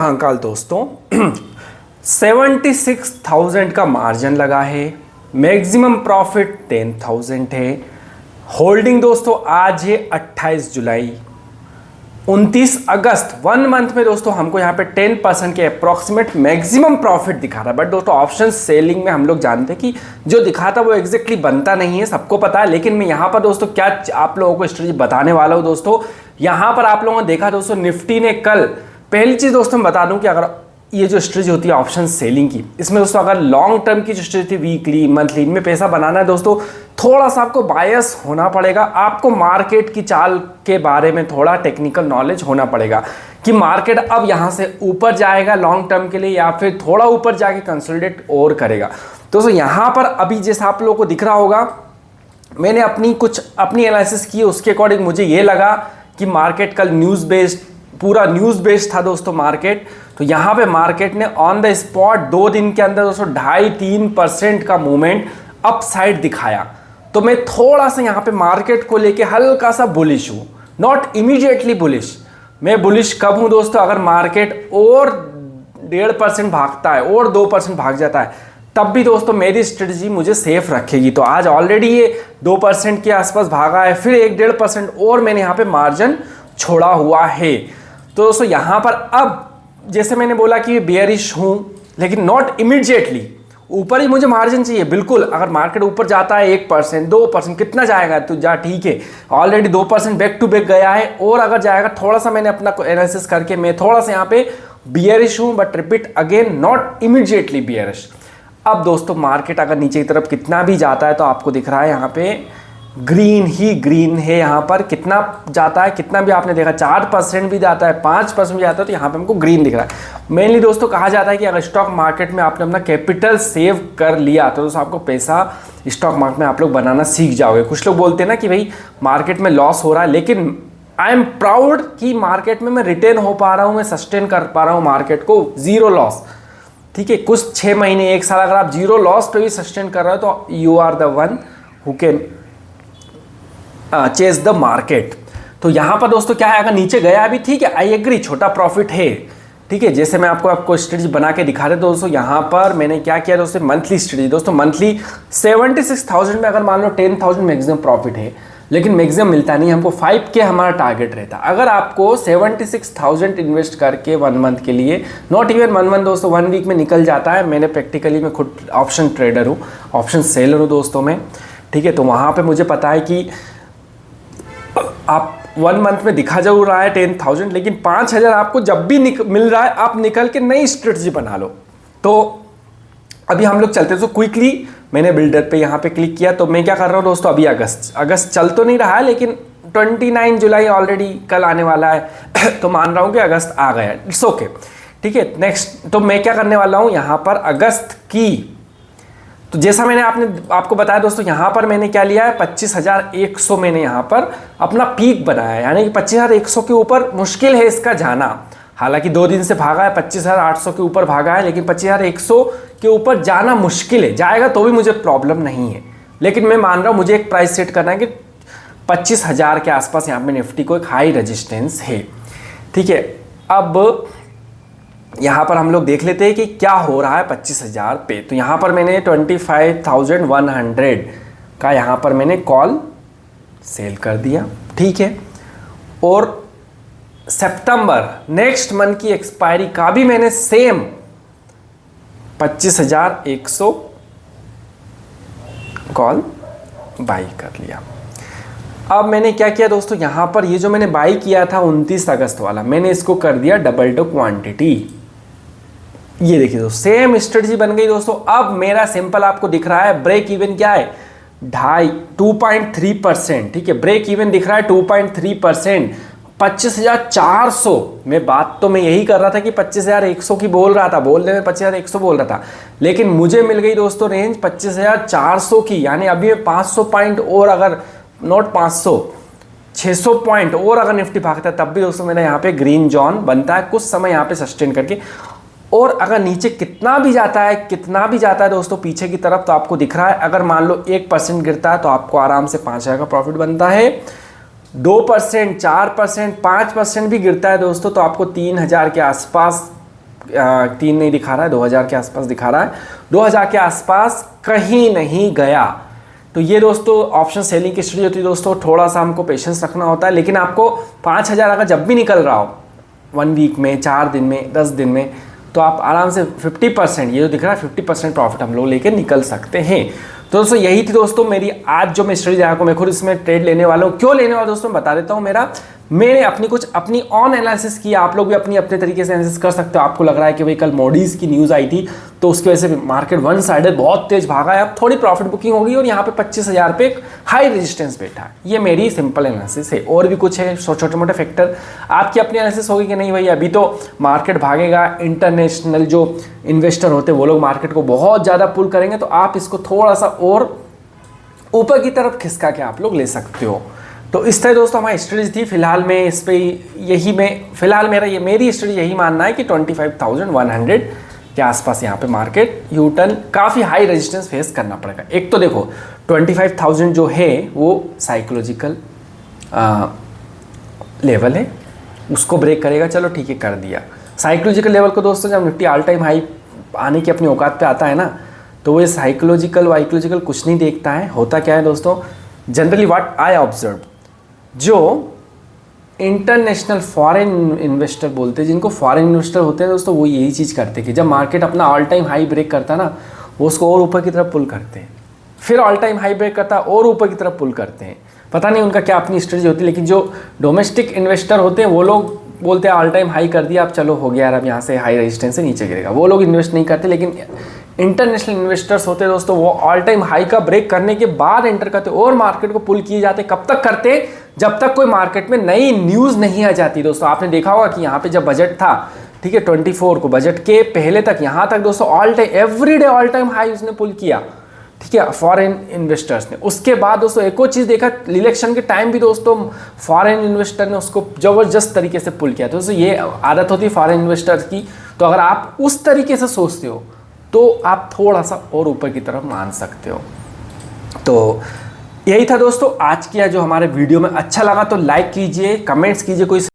Uncle दोस्तों 76,000 का margin लगा है। मैक्सिमम प्रॉफिट 10,000 है। होल्डिंग दोस्तों आज है 28 जुलाई। 29 अगस्त 1 मंथ में दोस्तों हमको यहाँ पे 10% के अप्रॉक्सीमेट मैक्सिमम प्रॉफिट दिखा रहा है। बट दोस्तों ऑप्शन सेलिंग में हम लोग जानते हैं कि जो दिखाता वो एग्जैक्टली बनता नहीं है, सबको पता है। लेकिन मैं यहाँ पर दोस्तों क्या आप लोगों को स्ट्रेटजी बताने वाला हूँ दोस्तों। यहाँ पर आप लोगों ने देखा दोस्तों निफ्टी ने कल, पहली चीज दोस्तों मैं बता दूं कि अगर ये जो स्ट्रेटजी होती है ऑप्शन सेलिंग की, इसमें दोस्तों अगर लॉन्ग टर्म की जो स्ट्रेटजी थी वीकली मंथली इनमें पैसा बनाना है दोस्तों, थोड़ा सा आपको बायस होना पड़ेगा। आपको मार्केट की चाल के बारे में थोड़ा टेक्निकल नॉलेज होना पड़ेगा कि मार्केट अब यहां से ऊपर जाएगा लॉन्ग टर्म के लिए या फिर थोड़ा ऊपर जाके कंसोलिडेट और करेगा। दोस्तों यहां पर अभी जैसा आप लोगों को दिख रहा होगा, मैंने अपनी एनालिसिस की, उसके अकॉर्डिंग मुझे ये लगा कि मार्केट कल न्यूज बेस्ड, पूरा न्यूज़ बेस्ड था दोस्तों मार्केट। तो यहाँ पे मार्केट ने ऑन द स्पॉट 2 दिन के अंदर दोस्तों 2.5-3% का मूवमेंट अपसाइड दिखाया। तो मैं थोड़ा सा यहाँ पे मार्केट को लेके हल्का सा बुलिश हूँ, नॉट इमीडिएटली बुलिश। मैं बुलिश कब हूँ दोस्तों, अगर मार्केट और 1.5% भागता है और 2% भाग जाता है तब भी दोस्तों मेरी स्ट्रेटजी मुझे सेफ रखेगी। तो आज ऑलरेडी ये 2% के आसपास भागा है, फिर 1-1.5% और मैंने यहाँ पे मार्जिन छोड़ा हुआ है। तो दोस्तों यहां पर अब जैसे मैंने बोला कि बेयरिश हूं, लेकिन नॉट इमीडिएटली ऊपर ही मुझे मार्जिन चाहिए। बिल्कुल अगर मार्केट ऊपर जाता है 1% 2% कितना जाएगा तो जा ठीक है, ऑलरेडी 2% बैक टू बैक गया है और अगर जाएगा थोड़ा सा मैंने अपना एनालिसिस करके मैं थोड़ा सा यहां पे बेयरिश हूं, but repeat again not immediately bearish. अब दोस्तों मार्केट अगर नीचे की तरफ कितना भी जाता है तो आपको दिख रहा है यहाँ पे ग्रीन ही ग्रीन है। यहाँ पर कितना जाता है, कितना भी आपने देखा 4% भी जाता है, 5% भी जाता है, तो यहाँ पे हमको ग्रीन दिख रहा है। मेनली दोस्तों कहा जाता है कि अगर स्टॉक मार्केट में आपने अपना कैपिटल सेव कर लिया तो दोस्तों आपको पैसा स्टॉक मार्केट में आप लोग बनाना सीख जाओगे। कुछ लोग बोलते हैं ना कि भाई मार्केट में लॉस हो रहा है, लेकिन आई एम प्राउड कि मार्केट में मैं रिटेन हो पा रहा हूँ, मैं सस्टेन कर पा रहा हूँ मार्केट को, जीरो लॉस। ठीक है, कुछ 6 महीने 1 साल अगर आप जीरो लॉस पे भी सस्टेन कर रहे हो तो you are the one who can chase the market. तो यहां पर दोस्तों क्या है, अगर नीचे गया भी ठीक है, आई एग्री, छोटा प्रॉफिट है। ठीक है, जैसे मैं आपको स्ट्रेटजी बना के दिखा रहे दोस्तों, यहां पर मैंने क्या किया दोस्तों, मंथली स्ट्रेटजी दोस्तों, मंथली 76,000 में अगर मान लो 10,000 मैक्सिमम प्रॉफिट है, लेकिन मैक्सिमम मिलता नहीं, हमको 5K हमारा टारगेट रहता। अगर आपको 76,000 इन्वेस्ट करके 1 मंथ के लिए, नॉट इवन 1 मंथ दोस्तों, 1 वीक में निकल जाता है। मैंने प्रैक्टिकली मैं खुद ऑप्शन ट्रेडर हूँ, ऑप्शन सेलर हूँ दोस्तों मैं। ठीक है, तो वहाँ पर मुझे पता है कि आप 1 मंथ में दिखा जरूर रहा है 10,000, लेकिन 5,000 आपको जब भी मिल रहा है आप निकल के नई स्ट्रेटजी बना लो। तो अभी हम लोग चलते हैं। तो क्विकली मैंने बिल्डर पे यहाँ पे क्लिक किया। तो मैं क्या कर रहा हूँ दोस्तों, अभी अगस्त चल तो नहीं रहा है, लेकिन 29 जुलाई ऑलरेडी कल आने वाला है तो मान रहा हूँ कि अगस्त आ गया, इट्स ओके। ठीक है, नेक्स्ट तो मैं क्या करने वाला हूँ यहाँ पर अगस्त की, तो जैसा मैंने आपको बताया दोस्तों, यहाँ पर मैंने क्या लिया है 25,100 मैंने यहाँ पर अपना पीक बनाया है, यानी कि 25,100 के ऊपर मुश्किल है इसका जाना। हालांकि 2 दिन से भागा है, 25,800 के ऊपर भागा है, लेकिन 25,100 के ऊपर जाना मुश्किल है। जाएगा तो भी मुझे प्रॉब्लम नहीं है, लेकिन मैं मान रहा हूँ मुझे एक प्राइस सेट करना है कि 25,000 के आसपास यहाँ पे निफ्टी को एक हाई रेजिस्टेंस है। ठीक है, अब यहाँ पर हम लोग देख लेते हैं कि क्या हो रहा है 25,000 पे। तो यहाँ पर मैंने 25,100 का यहाँ पर मैंने कॉल सेल कर दिया। ठीक है, और सितंबर नेक्स्ट मंथ की एक्सपायरी का भी मैंने सेम 25,100 कॉल बाई कर लिया। अब मैंने क्या किया दोस्तों, यहाँ पर ये जो मैंने बाई किया था 29 अगस्त वाला, मैंने इसको कर दिया डबल टू क्वांटिटी। ये देखिए दोस्तों, सेम स्ट्रेटजी बन गई दोस्तों। अब मेरा सिंपल आपको दिख रहा है ब्रेक इवन क्या है, 2.3%। ठीक है, ब्रेक इवन दिख रहा है 2.3%, 25,400 में बात तो मैं यही कर रहा था कि 25,100 की बोल रहा था, बोलने में 25,100 बोल रहा था, लेकिन मुझे मिल गई दोस्तों रेंज 25,400 की। यानी अभी 500 पॉइंट और, अगर नॉट 500 600 पॉइंट और अगर निफ्टी भागता है तब भी दोस्तों मेरा यहाँ पे ग्रीन जोन बनता है कुछ समय यहाँ पे सस्टेन करके। और अगर नीचे कितना भी जाता है दोस्तों पीछे की तरफ, तो आपको दिख रहा है अगर मान लो 1% गिरता है तो आपको आराम से 5,000 का प्रॉफिट बनता है। 2%, 4%, 5% भी गिरता है दोस्तों तो आपको 3,000 के आसपास 3 नहीं दिखा रहा है, 2000 के आसपास दिखा रहा है, 2000 के आसपास कहीं नहीं गया। तो ये दोस्तों ऑप्शन सेलिंग की स्ट्रेटजी होती है दोस्तों, थोड़ा सा हमको पेशेंस रखना होता है। लेकिन आपको 5000 अगर जब भी निकल रहा हो 1 वीक में, 4 दिन में, 10 दिन में, तो आप आराम से 50%, ये जो दिख रहा है 50% प्रॉफिट हम लोग लेके निकल सकते हैं। तो दोस्तों यही थी दोस्तों मेरी आज जो मैं स्ट्रेटजी आपको, मैं खुद इसमें ट्रेड लेने वाला हूँ। क्यों लेने वाला दोस्तों बता देता हूँ। मैंने अपनी ऑन एनालिसिस की, आप लोग भी अपने तरीके से एनालिसिस कर सकते हो। आपको लग रहा है कि भाई कल मोडीज की न्यूज़ आई थी तो उसकी वजह से मार्केट वन साइडेड बहुत तेज भागा है, अब थोड़ी प्रॉफिट बुकिंग होगी और यहाँ पे 25,000 पे एक हाई रेजिस्टेंस बैठा है। ये मेरी सिंपल एनालिसिस है। और भी कुछ है छोटे मोटे फैक्टर, आपकी अपनी एनालिसिस होगी कि नहीं भाई अभी तो मार्केट भागेगा, इंटरनेशनल जो इन्वेस्टर होते हैं वो लोग मार्केट को बहुत ज़्यादा पुल करेंगे, तो आप इसको थोड़ा सा और ऊपर की तरफ खिसका के आप लोग ले सकते हो। तो इस तरह दोस्तों हमारी स्ट्रेटजी थी। फिलहाल मैं इस पे मेरी स्ट्रेटजी यही मानना है कि 25,100 के आसपास यहाँ पे मार्केट यू टर्न, काफ़ी हाई रेजिस्टेंस फेस करना पड़ेगा। एक तो देखो 25,000 जो है वो साइकोलॉजिकल लेवल है, उसको ब्रेक करेगा, चलो ठीक है कर दिया। साइकोलॉजिकल लेवल को दोस्तों जब निफ्टी ऑल टाइम हाई आने की अपनी औकात पे आता है ना, तो वो साइकोलॉजिकल कुछ नहीं देखता है। होता क्या है दोस्तों, जनरली व्हाट आई ऑब्जर्व, जो इंटरनेशनल फॉरेन इन्वेस्टर बोलते हैं, जिनको फॉरेन इन्वेस्टर होते हैं दोस्तों, वो यही चीज़ करते हैं कि जब मार्केट अपना ऑल टाइम हाई ब्रेक करता है ना, वो उसको और ऊपर की तरफ पुल करते हैं, फिर ऑल टाइम हाई ब्रेक करता है और ऊपर की तरफ पुल करते हैं। पता नहीं उनका क्या अपनी स्ट्रेटजी होती है, लेकिन जो डोमेस्टिक इन्वेस्टर होते हैं वो लोग बोलते हैं ऑल टाइम हाई कर दिया, अब चलो हो गया यार, अब यहाँ से हाई रेजिस्टेंस से नीचे गिरेगा, वो लोग इन्वेस्ट नहीं करते। लेकिन इंटरनेशनल इन्वेस्टर्स होते हैं दोस्तों, वो ऑल टाइम हाई का ब्रेक करने के बाद एंटर करते और मार्केट को पुल किए जाते। कब तक करते, जब तक कोई मार्केट में नई न्यूज़ नहीं आ जाती। दोस्तों आपने देखा होगा कि यहाँ पे जब बजट था, ठीक है 24 को, बजट के पहले तक यहाँ तक दोस्तों all time everyday all time high उसने पुल किया, ठीक है, फॉरेन इन्वेस्टर्स ने। उसके बाद दोस्तों एक और चीज़ देखा, इलेक्शन के टाइम भी दोस्तों फॉरेन इन्वेस्टर ने उसको ज़बरदस्त तरीके से पुल किया। तो दोस्तों ये आदत होती है फॉरेन इन्वेस्टर्स की। तो अगर आप उस तरीके से सोचते हो तो आप थोड़ा सा और ऊपर की तरफ मान सकते हो। तो यही था दोस्तों आज की जो हमारे वीडियो में। अच्छा लगा तो लाइक कीजिए, कमेंट्स कीजिए, कोई